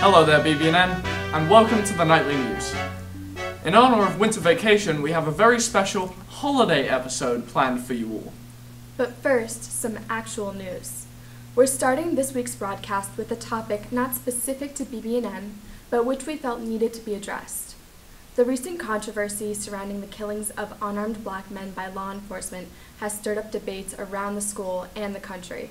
Hello there BB&N, and welcome to the Nightly News. In honor of winter vacation, we have a very special holiday episode planned for you all. But first, some actual news. We're starting this week's broadcast with a topic not specific to BB&N, but which we felt needed to be addressed. The recent controversy surrounding the killings of unarmed black men by law enforcement has stirred up debates around the school and the country,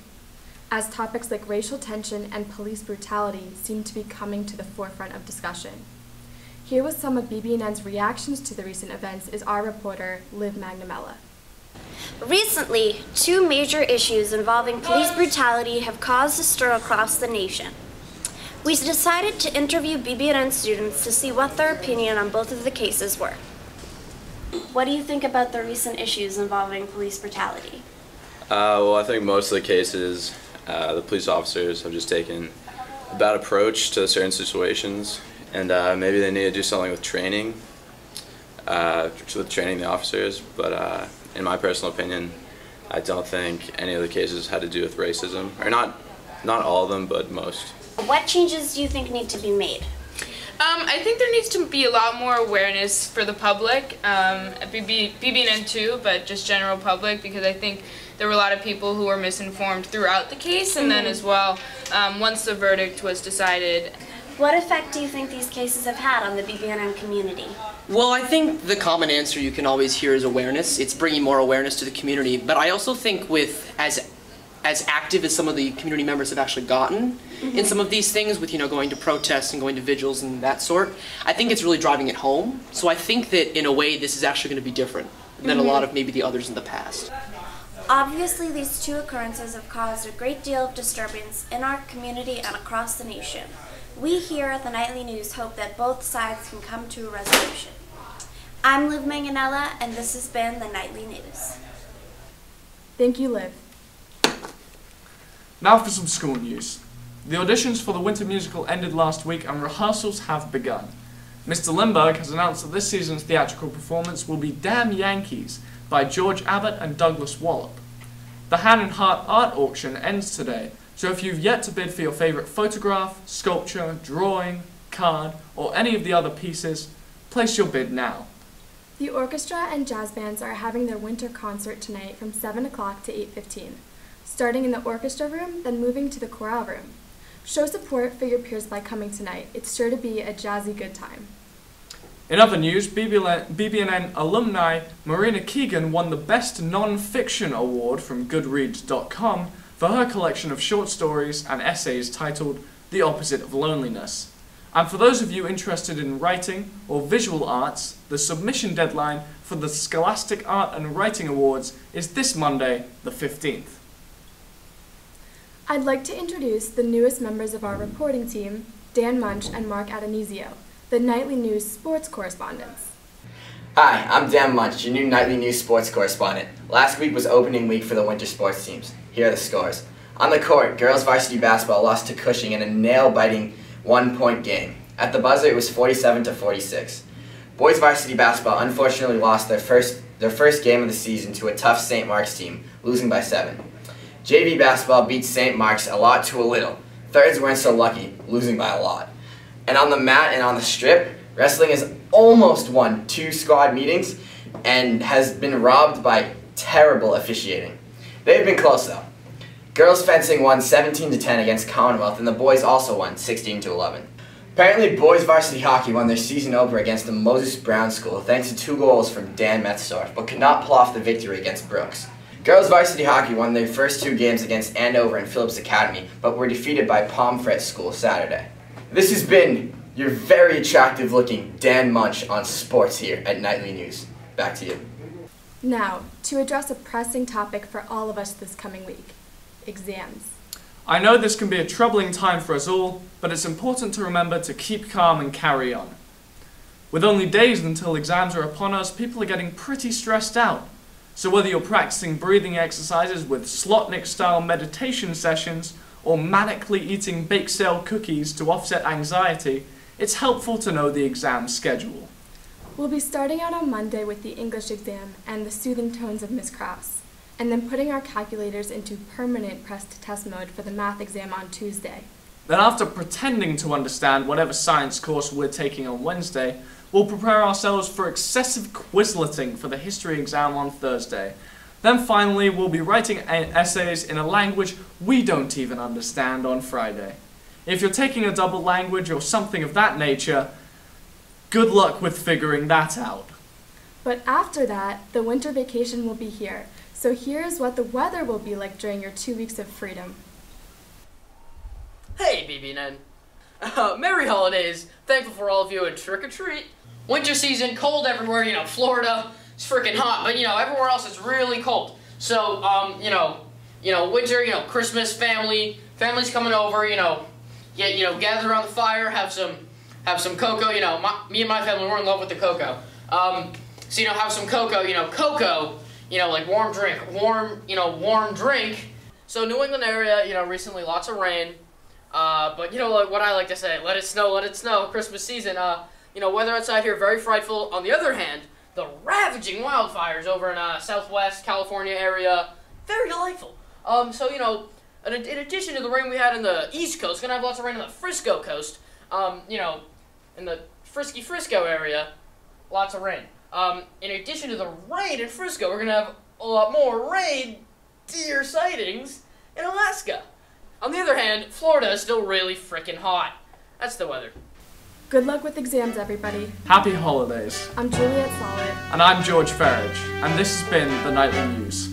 as topics like racial tension and police brutality seem to be coming to the forefront of discussion. Here with some of BB&N's reactions to the recent events is our reporter, Manganella. Recently, two major issues involving police brutality have caused a stir across the nation. We decided to interview BB&N students to see what their opinion on both of the cases were. What do you think about the recent issues involving police brutality? Well, I think most of the cases, the police officers have just taken a bad approach to certain situations, and maybe they need to do something with training the officers. But in my personal opinion, I don't think any of the cases had to do with racism, or not all of them, but most. What changes do you think need to be made? I think there needs to be a lot more awareness for the public, BB&N too, but just general public, because I think there were a lot of people who were misinformed throughout the case, and then as well, once the verdict was decided. What effect do you think these cases have had on the BB&N community? Well, I think the common answer you can always hear is awareness. It's bringing more awareness to the community, but I also think with as active as some of the community members have actually gotten in some of these things with, going to protests and going to vigils and that sort, I think it's really driving it home. So I think that in a way this is actually going to be different than a lot of maybe the others in the past. Obviously, these two occurrences have caused a great deal of disturbance in our community and across the nation. We here at the Nightly News hope that both sides can come to a resolution. I'm Manganella, and this has been the Nightly News. Thank you, Liv. Now for some school news. The auditions for the winter musical ended last week and rehearsals have begun. Mr. Lindbergh has announced that this season's theatrical performance will be Damn Yankees by George Abbott and Douglas Wallop. The Hand and Heart art auction ends today, so if you've yet to bid for your favourite photograph, sculpture, drawing, card, or any of the other pieces, place your bid now. The orchestra and jazz bands are having their winter concert tonight from 7 o'clock to 8:15. Starting in the orchestra room, then moving to the chorale room. Show support for your peers by coming tonight. It's sure to be a jazzy good time. In other news, BB&N alumni Marina Keegan won the Best Non-Fiction Award from Goodreads.com for her collection of short stories and essays titled The Opposite of Loneliness. And for those of you interested in writing or visual arts, the submission deadline for the Scholastic Art and Writing Awards is this Monday, the 15th. I'd like to introduce the newest members of our reporting team, Dan Munch and Mark Adonisio, the Nightly News sports correspondents. Hi, I'm Dan Munch, your new Nightly News sports correspondent. Last week was opening week for the winter sports teams. Here are the scores. On the court, girls varsity basketball lost to Cushing in a nail-biting one-point game. At the buzzer, it was 47-46. Boys varsity basketball unfortunately lost their first game of the season to a tough St. Mark's team, losing by 7. JV basketball beat St. Mark's a lot to a little. Thirds weren't so lucky, losing by a lot. And on the mat and on the strip, wrestling has almost won 2 squad meetings and has been robbed by terrible officiating. They've been close though. Girls fencing won 17-10 against Commonwealth, and the boys also won 16-11. Apparently, boys varsity hockey won their season opener against the Moses Brown School thanks to 2 goals from Dan Metzdorf, but could not pull off the victory against Brooks. Girls varsity hockey won their first 2 games against Andover and Phillips Academy, but were defeated by Pomfret School Saturday. This has been your very attractive looking Dan Munch on sports here at Nightly News. Back to you. Now, to address a pressing topic for all of us this coming week, exams. I know this can be a troubling time for us all, but it's important to remember to keep calm and carry on. With only days until exams are upon us, people are getting pretty stressed out. So whether you're practicing breathing exercises with Slotnick-style meditation sessions or manically eating bake sale cookies to offset anxiety, it's helpful to know the exam schedule. We'll be starting out on Monday with the English exam and the soothing tones of Miss Krause, and then putting our calculators into permanent press-to-test mode for the math exam on Tuesday. Then after pretending to understand whatever science course we're taking on Wednesday, we'll prepare ourselves for excessive Quizleting for the history exam on Thursday. Then finally, we'll be writing essays in a language we don't even understand on Friday. If you're taking a double language or something of that nature, good luck with figuring that out. But after that, the winter vacation will be here. So here's what the weather will be like during your 2 weeks of freedom. Hey, BB&N. Merry holidays. Thankful for all of you and trick or treat. Winter season, cold everywhere, you know, Florida, it's freaking hot, but you know, everywhere else it's really cold. So, winter, Christmas, family's coming over, gather around the fire, have some cocoa, me and my family, we're in love with the cocoa. Have some cocoa, like warm drink. So New England area, recently lots of rain. But like what I like to say, let it snow, Christmas season, weather outside here very frightful. On the other hand, the ravaging wildfires over in Southwest California area, very delightful. In addition to the rain we had in the East Coast, gonna have lots of rain on the Frisco coast. In the Frisky Frisco area, lots of rain. In addition to the rain in Frisco, we're gonna have a lot more reindeer sightings in Alaska. On the other hand, Florida is still really frickin' hot. That's the weather. Good luck with exams, everybody. Happy holidays. I'm Juliet Solit. And I'm George Ferridge, and this has been the Nightly News.